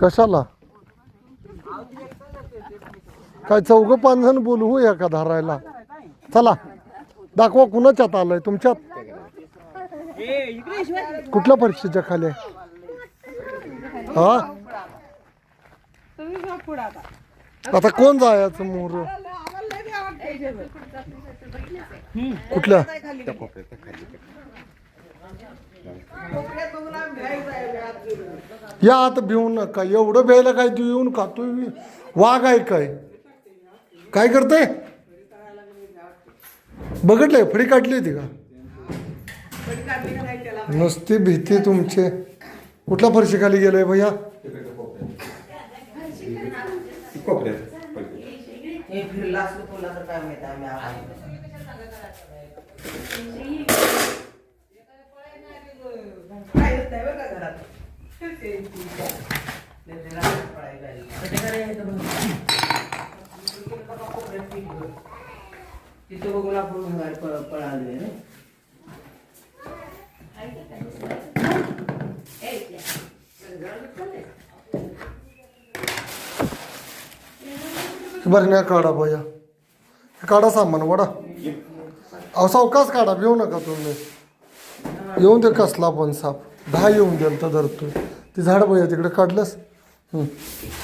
कशाला काय 4-5 जण बोलवू एका धरायला चला दाखवा कुणाच्यात आलंय तुमच्यात कुठल्या परीक्षेच्या खाली हा आता कोण जायचं मोर कुठल्या या आता भिवू नका एवढं भ्यायला काय तू येऊन खातोय वाघ आहे काय करते बघितलंय फडी काढली होती का नुसती भीती तुमचे कुठल्या फरशी खाली गेलोय भैया तिथे बघून आपण पळालोय ना बरण्या काढा भैया काढा सामान वडा अहो सावकाश काढा भिवू नका तुम्ही येऊन दे कसला पण साप 10 येऊन देल तर धरतो ते झाड भैया तिकडे काढलंस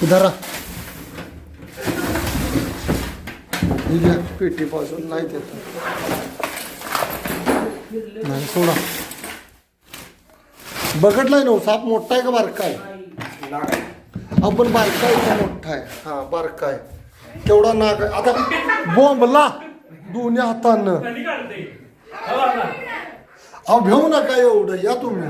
धरा पेटीपासून नाही देत नाही सोडा बघितलाय ना साप मोठा आहे का बारका आहे आपण बारका आहे का मोठा आहे हा बारका आहे केवढा नाग आहे आता बोंबला दोन्ही हातानं अहो घेऊ नका एवढं या तुम्ही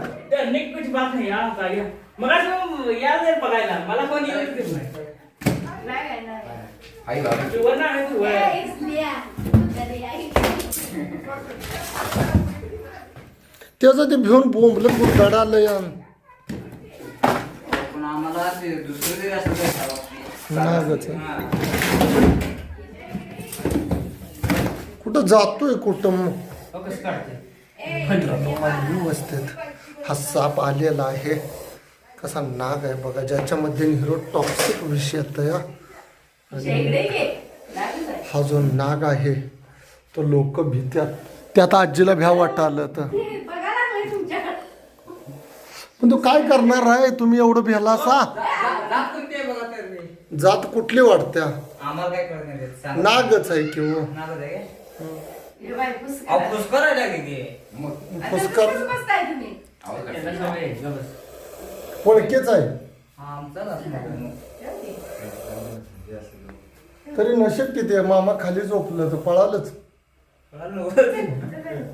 त्याचं ते भिवून बोंबलं गुरगाडा आलं या नागच कुठं जातोय कुठं व्यवस्थित हा साप आलेला आहे कसा नाग आहे बघा ज्याच्यामध्ये न्यूरोटॉक्सिक विष येतं या हा जो नाग आहे तो लोक भीत्यात त्यात आजीला भ्या वाटायला तर पण तू काय करणार आहे तुम्ही एवढं भ्याला सा जात कुठली वाटत्या नागच आहे किंवा पळकेच आहे तरी नशीब किती आहे मामा खाली झोपलं तर पळालच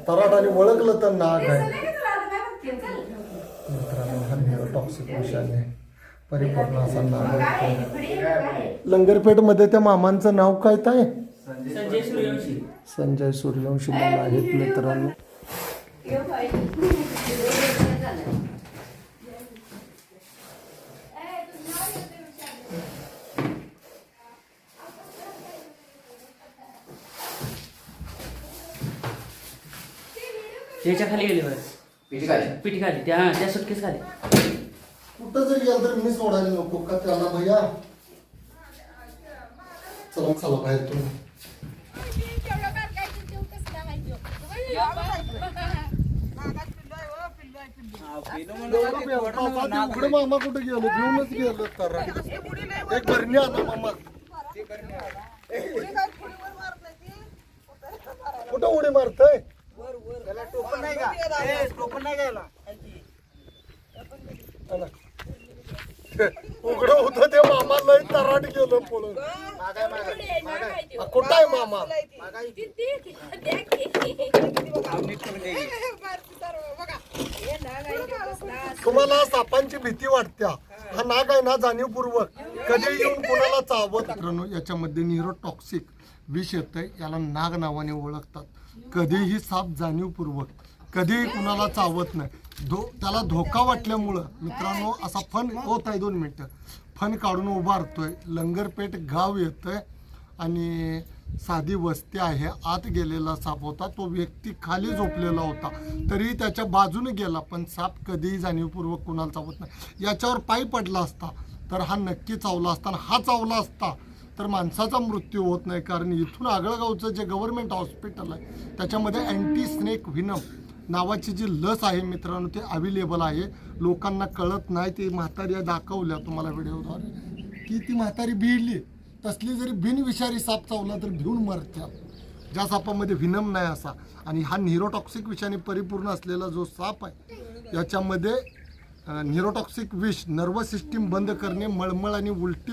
तराटाने वळखलं तर नाग आहे टॉक्सिक विषाने परिपूर्ण असा नाग लंगरपेठ मध्ये त्या मामांचं नाव काय आहे संजय सूर्यवंशी मला आहेत मित्रांनो त्याच्या खाली गेले पिठी खाली त्या सुटकेस खाली कुठं जरी गेलं तर मी सोडायला नको का त्याला भैया चला चला बाहेर तुम्ही उघडे मामा कुठे गेलो घेऊनच गेलो तर एक भरणी आता मामा कुठं उडी मारतय उघड होत ते मामा लय तराट गेलं पळून कुठं आहे मामा तुम्हाला सापांची भीती वाटत्या हा नाग आहे ना जाणीवपूर्वक कधी येऊन कोणाला चावत मित्रांनो याच्यामध्ये न्यूरोटॉक्सिक विष येतंय याला नाग नावाने ओळखतात कधीही साप जाणीवपूर्वक कधीही कुणाला चावत नाही त्याला धोका वाटल्यामुळं मित्रांनो असा फन होत आहे 2 मिनिटं फन काढून उभारतोय लंगरपेठ गाव येतंय आणि साधी वस्ती आहे, आत गेलेला साप होता. तो व्यक्ती खाली झोपलेला होता, तरी त्याच्या बाजूने गेला, पण साप कधीही जाणीवपूर्वक कुणाला चावत नाही. याच्यावर पाय पडला असता तर हा नक्की चावला असता, आणि हा चावला असता तर माणसाचा मृत्यू होत नाही. कारण इथून आगळगावचं जे गव्हर्नमेंट हॉस्पिटल आहे त्याच्यामध्ये अँटी स्नेक व्हिनम नावाची जी लस आहे मित्रांनो, ते अवेलेबल आहे. लोकांना कळत नाही. ती म्हातारी दाखवल्या तुम्हाला व्हिडिओद्वारे की ती म्हातारी भिडली. तसली जरी बिनविषारी साप चावला तर भिवून मरत्या, ज्या सापामध्ये व्हिनम नाही असा. आणि हा न्यूरोटॉक्सिक विषाने परिपूर्ण असलेला जो साप आहे याच्यामध्ये न्यूरोटॉक्सिक विष नर्वस सिस्टीम बंद करणे, मळमळ आणि उलटी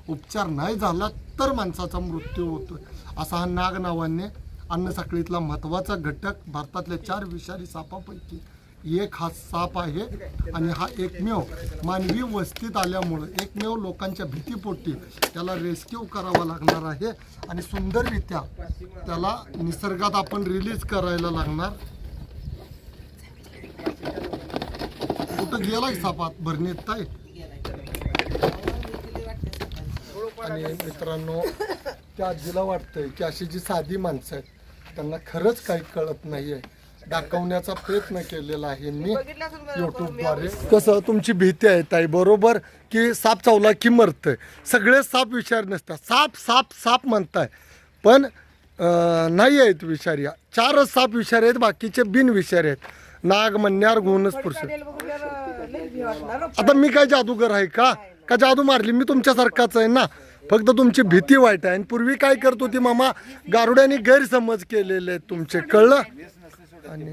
उपचार नाही झाला तर माणसाचा मृत्यू होतो. असा हा नाग नावाने अन्न साखळीतला महत्त्वाचा घटक, भारतातल्या 4 विषारी सापापैकी एक हा साप आहे. आणि हा एकमेव मानवी वस्तीत आल्यामुळं एकमेव लोकांच्या भीतीपोटी त्याला रेस्क्यू करावा लागणार आहे. आणि सुंदररित्या त्याला निसर्गात आपण रिलीज करायला लागणार. कुठं गेलाय सापात भरणीत काय. आणि मित्रांनो, त्या आजीला वाटतंय की अशी जी साधी माणसं आहेत त्यांना खरंच काही कळत नाहीये. दाखवण्याचा प्रयत्न केलेला आहे मी यूट्यूबद्वारे. कसं तुमची भीती आहे ताई, बरोबर, की साप चावला की मरतंय. सगळे साप विषारी नसतात. साप साप साप म्हणताय, पण नाही आहेत विषारी. 4च साप विषारी आहेत, बाकीचे बिनविषारी आहेत. नाग, मन्यार, घोणस, पुरुष. आता मी काय जादूगर आहे का जादू मारली? मी तुमच्यासारखाच आहे ना, फक्त तुमची भीती वाईट आहे. आणि पूर्वी काय करत होती मामा, गारुड्याने गैरसमज केलेले आहेत तुमचे, कळलं. आणि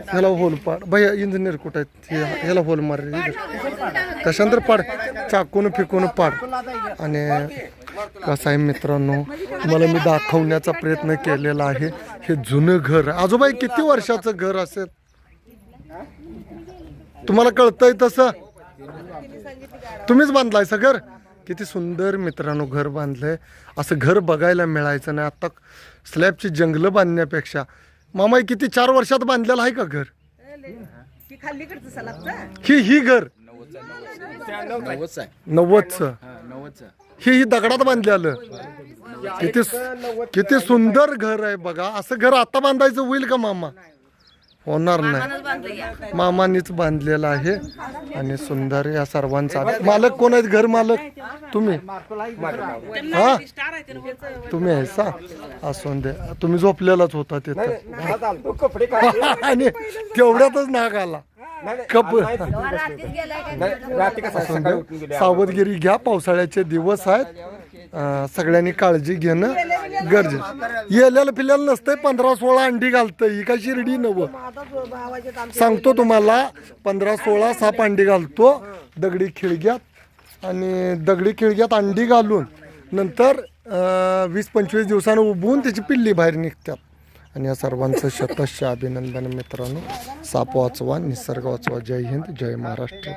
ह्याला होल पाड भैया, इंजिनियर कुठं आहेत, ह्याला होल मार कशांतर पाड, चाकून फिकून पाड. आणि कसं आहे मित्रांनो, तुम्हाला मी दाखवण्याचा प्रयत्न केलेला आहे. हे जुनं घर, आजोबा किती वर्षाचं घर असेल तुम्हाला कळतंय तसं? तुम्हीच बांधलाय घर. किती सुंदर मित्रांनो घर बांधलंय. असं घर बघायला मिळायचं नाही. आता स्लॅबची जंगलं बांधण्यापेक्षा मामा किती 4 वर्षात बांधलेलं आहे का घर? ही घर 90चं ही दगडात बांधलेलं. किती सुंदर घर आहे बघा. असं घर आता बांधायचं होईल का मामा? होणार नाही. मामानीच बांधलेलं आहे. आणि सुंदर या सर्वांचा मालक कोण आहेत? घर मालक तुम्ही? हा, तुम्ही आहे सा. असून दे, तुम्ही झोपलेलाच होता तिथं. आणि तेवढ्यातच नाग आला. सावधगिरी घ्या, पावसाळ्याचे दिवस आहेत. सगळ्यांनी काळजी घेणं गरजेचं. येल्याला फिल्याला नसतंय. 15-16 अंडी घालतंय. ही काय शिर्डी नव सांगतो तुम्हाला. 15-16 साप अंडी घालतो दगडी खिळग्यात. आणि दगडी खिळग्यात अंडी घालून नंतर 20-25 दिवसानं उभवून त्याची पिल्ली बाहेर निघतात. आणि या सर्वांचं शतश अभिनंदन मित्रांनो. साप वाचवा, निसर्ग वाचवा. जय हिंद, जय महाराष्ट्र.